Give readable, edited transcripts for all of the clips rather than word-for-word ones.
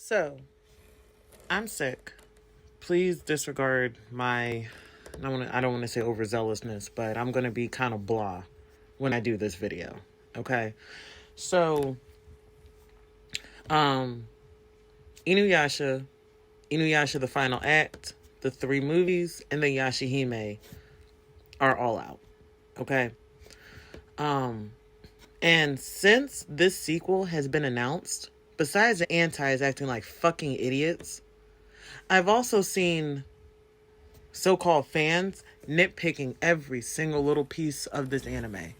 So, I'm sick. Please disregard my, I don't want to say overzealousness, but I'm going to be kind of blah when I do this video. Okay? So, um, Inuyasha, Inuyasha the Final Act, the 3 movies, and the Yashahime are all out. Okay? And since this sequel has been announced, besides the antis acting like fucking idiots, I've also seen so-called fans nitpicking every single little piece of this anime.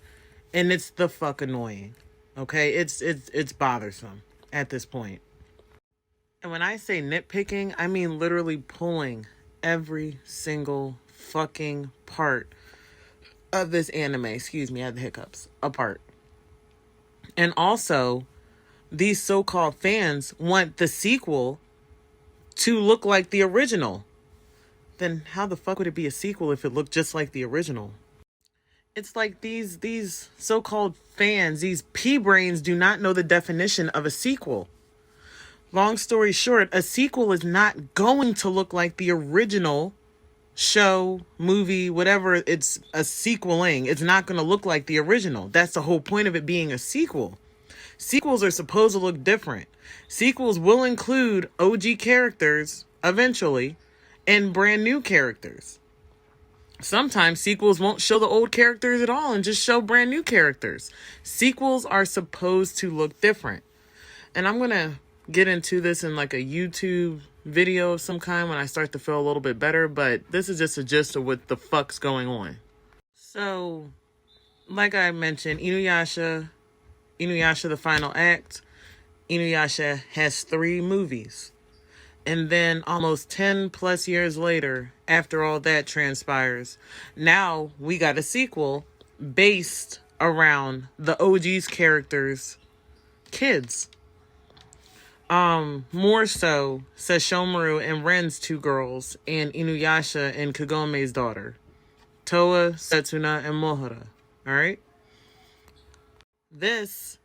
And it's the fuck annoying. Okay? It's bothersome at this point. And when I say nitpicking, I mean literally pulling every single fucking part of this anime, excuse me, I had the hiccups, apart. And also, these so-called fans want the sequel to look like the original. Then how the fuck would it be a sequel if it looked just like the original? It's like these so-called fans, these pea-brains do not know the definition of a sequel. Long story short, a sequel is not going to look like the original show, movie, whatever it's a sequeling. It's not going to look like the original. That's the whole point of it being a sequel. Sequels are supposed to look different. Sequels will include OG characters eventually and brand new characters. Sometimes sequels won't show the old characters at all and just show brand new characters. Sequels are supposed to look different. And I'm going to get into this in like a YouTube video of some kind when I start to feel a little bit better, but this is just a gist of what the fuck's going on. So, like I mentioned, Inuyasha the Final Act, Inuyasha has 3 movies. And then almost 10 plus years later, after all that transpires, now we got a sequel based around the OG's characters' kids. More so, Sesshomaru and Ren's 2 girls, and Inuyasha and Kagome's daughter, Toa, Setsuna, and Mohara. Alright? This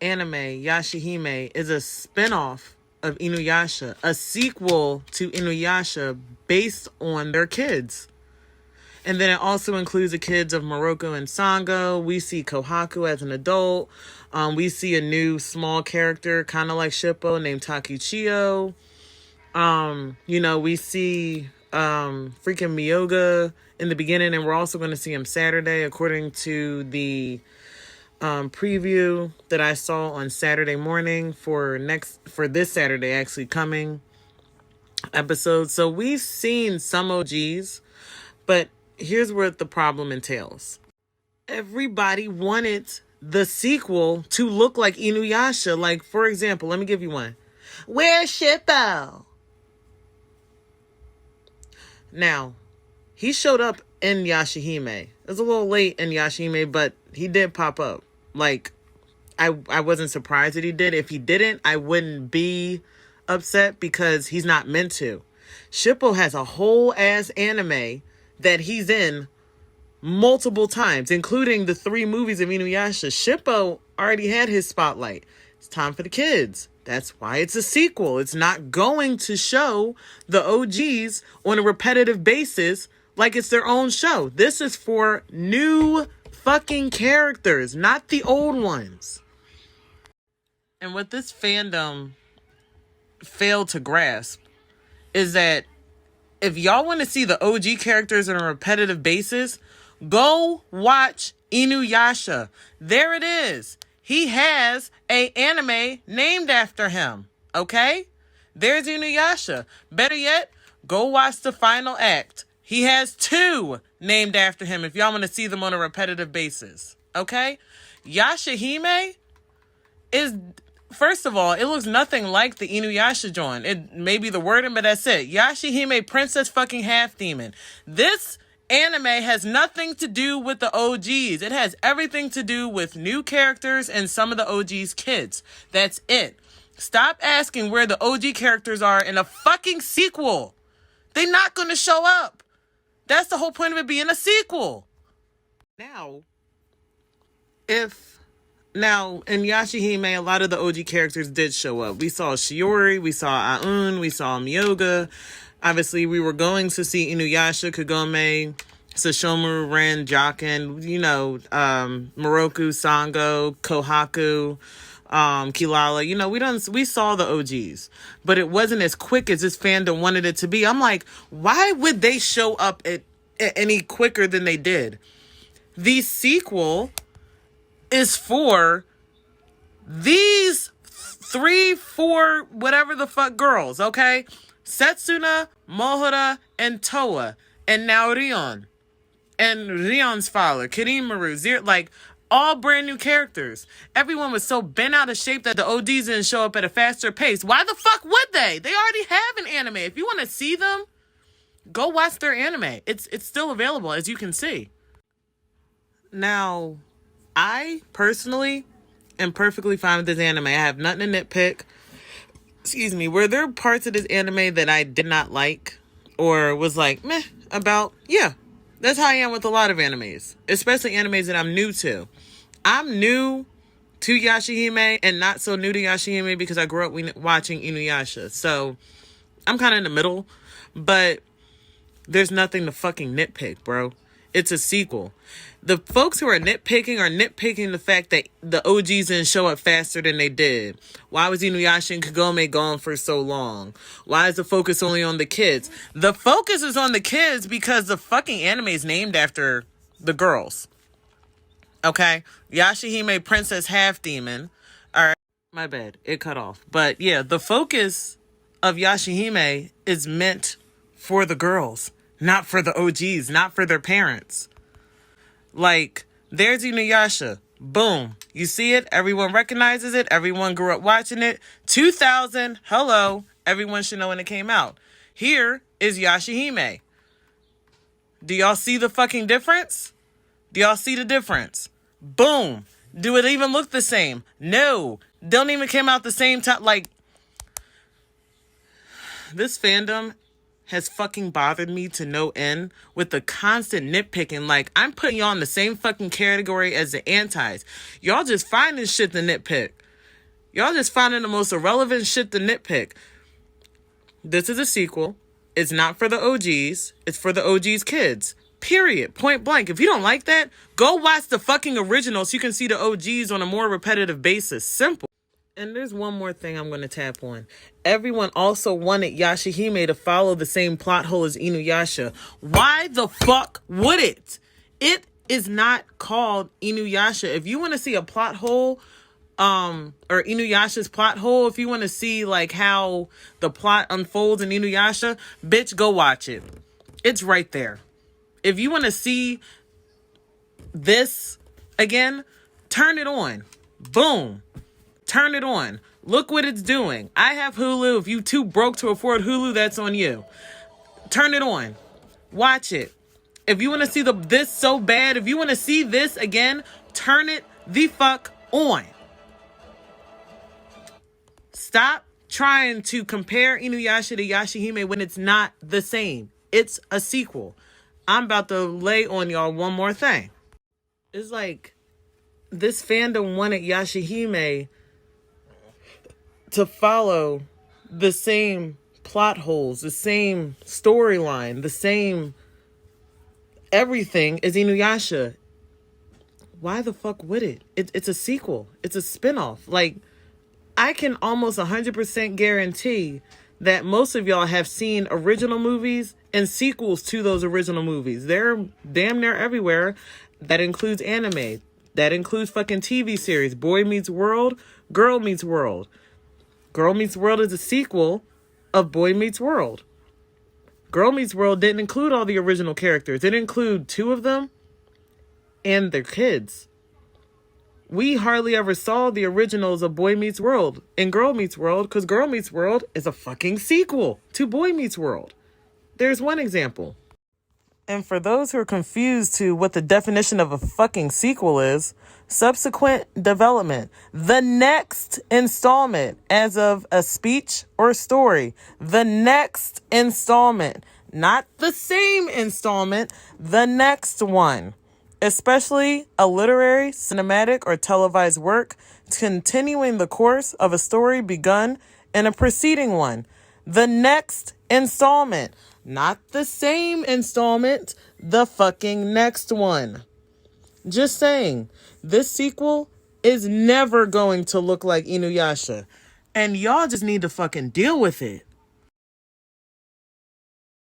anime, Yashahime, is a spin-off of Inuyasha, a sequel to Inuyasha based on their kids. And then it also includes the kids of Morocco and Sango. We see Kohaku as an adult. We see a new small character, kind of like Shippo, named Takichio. We see freaking Miyoga in the beginning, and we're also going to see him Saturday, according to the preview that I saw on Saturday morning for this Saturday actually coming episode. So we've seen some OGs, but here's where the problem entails. Everybody wanted the sequel to look like Inuyasha. Like, for example, let me give you one. Where's Shippo? Now, he showed up in Yashahime. It was a little late in Yashahime, but he did pop up. Like, I wasn't surprised that he did. If he didn't, I wouldn't be upset because he's not meant to. Shippo has a whole ass anime that he's in multiple times, including the 3 movies of Inuyasha. Shippo already had his spotlight. It's time for the kids. That's why it's a sequel. It's not going to show the OGs on a repetitive basis like it's their own show. This is for new fucking characters, not the old ones. And what this fandom failed to grasp is that if y'all want to see the OG characters on a repetitive basis, go watch Inuyasha. There it is. He has an anime named after him. Okay? There's Inuyasha. Better yet, go watch the Final Act. He has 2 named after him if y'all want to see them on a repetitive basis. Okay? Yashahime is, first of all, it looks nothing like the Inuyasha joint. It may be the wording, but that's it. Yashahime, Princess fucking Half Demon. This anime has nothing to do with the OGs. It has everything to do with new characters and some of the OGs' kids. That's it. Stop asking where the OG characters are in a fucking sequel. They're not going to show up. That's the whole point of it being a sequel. Now, if Now, in Yashahime, a lot of the OG characters did show up. We saw Shiori, we saw Aun, we saw Myoga. Obviously, we were going to see Inuyasha, Kagome, Sashomaru, Ren, Jaken, Moroku, Sango, Kohaku, Kilala. We saw the OGs, but it wasn't as quick as this fandom wanted it to be. I'm like, why would they show up at any quicker than they did? The sequel is for these 3, 4, whatever the fuck girls, okay? Setsuna, Mohura, and Toa, and now Rion. And Rion's father, Kirimaru, like, all brand new characters. Everyone was so bent out of shape that the OGs didn't show up at a faster pace. Why the fuck would they? They already have an anime. If you want to see them, go watch their anime. It's still available, as you can see. Now, I personally am perfectly fine with this anime. I have nothing to nitpick. Excuse me. Were there parts of this anime that I did not like or was like, meh, about? Yeah. That's how I am with a lot of animes, especially animes that I'm new to. I'm new to Yashahime and not so new to Yashahime because I grew up watching Inuyasha. So I'm kind of in the middle, but there's nothing to fucking nitpick, bro. It's a sequel. The folks who are nitpicking the fact that the OGs didn't show up faster than they did. Why was Inuyasha and Kagome gone for so long? Why is the focus only on the kids? The focus is on the kids because the fucking anime is named after the girls. Okay? Yashahime Princess Half Demon. Alright. My bad. It cut off. But yeah, the focus of Yashahime is meant for the girls. Not for the OGs. Not for their parents. Like, there's Inuyasha. Boom. You see it? Everyone recognizes it. Everyone grew up watching it. 2000. Hello. Everyone should know when it came out. Here is Yashahime. Do y'all see the fucking difference? Do y'all see the difference? Boom. Do it even look the same? No. Don't even come out the same time. Like, this fandom has fucking bothered me to no end with the constant nitpicking. Like, I'm putting y'all in the same fucking category as the antis. Y'all just finding shit to nitpick. Y'all just finding the most irrelevant shit to nitpick. This is a sequel. It's not for the OGs. It's for the OGs' kids. Period. Point blank. If you don't like that, go watch the fucking original so you can see the OGs on a more repetitive basis. Simple. And there's one more thing I'm going to tap on. Everyone also wanted Yashahime to follow the same plot hole as Inuyasha. Why the fuck would it? It is not called Inuyasha. If you want to see a plot hole, or Inuyasha's plot hole, if you want to see like how the plot unfolds in Inuyasha, bitch, go watch it. It's right there. If you want to see this again, turn it on. Boom. Turn it on. Look what it's doing. I have Hulu. If you too broke to afford Hulu, that's on you. Turn it on. Watch it. If you want to see this so bad, if you want to see this again, turn it the fuck on. Stop trying to compare Inuyasha to Yashahime when it's not the same. It's a sequel. I'm about to lay on y'all one more thing. It's like this fandom wanted Yashahime to follow the same plot holes, the same storyline, the same everything as Inuyasha. Why the fuck would it? It's a sequel. It's a spinoff. Like, I can almost 100% guarantee that most of y'all have seen original movies and sequels to those original movies. They're damn near everywhere. That includes anime. That includes fucking TV series. Boy Meets World, Girl Meets World. Girl Meets World is a sequel of Boy Meets World. Girl Meets World didn't include all the original characters. It included 2 of them and their kids. We hardly ever saw the originals of Boy Meets World and Girl Meets World because Girl Meets World is a fucking sequel to Boy Meets World. There's one example. And for those who are confused to what the definition of a fucking sequel is, subsequent development, the next installment, as of a speech or story, the next installment, not the same installment, the next one. especially a literary, cinematic, or televised work continuing the course of a story begun in a preceding one. The next installment. Not the same installment, the fucking next one. Just saying, this sequel is never going to look like Inuyasha. And y'all just need to fucking deal with it.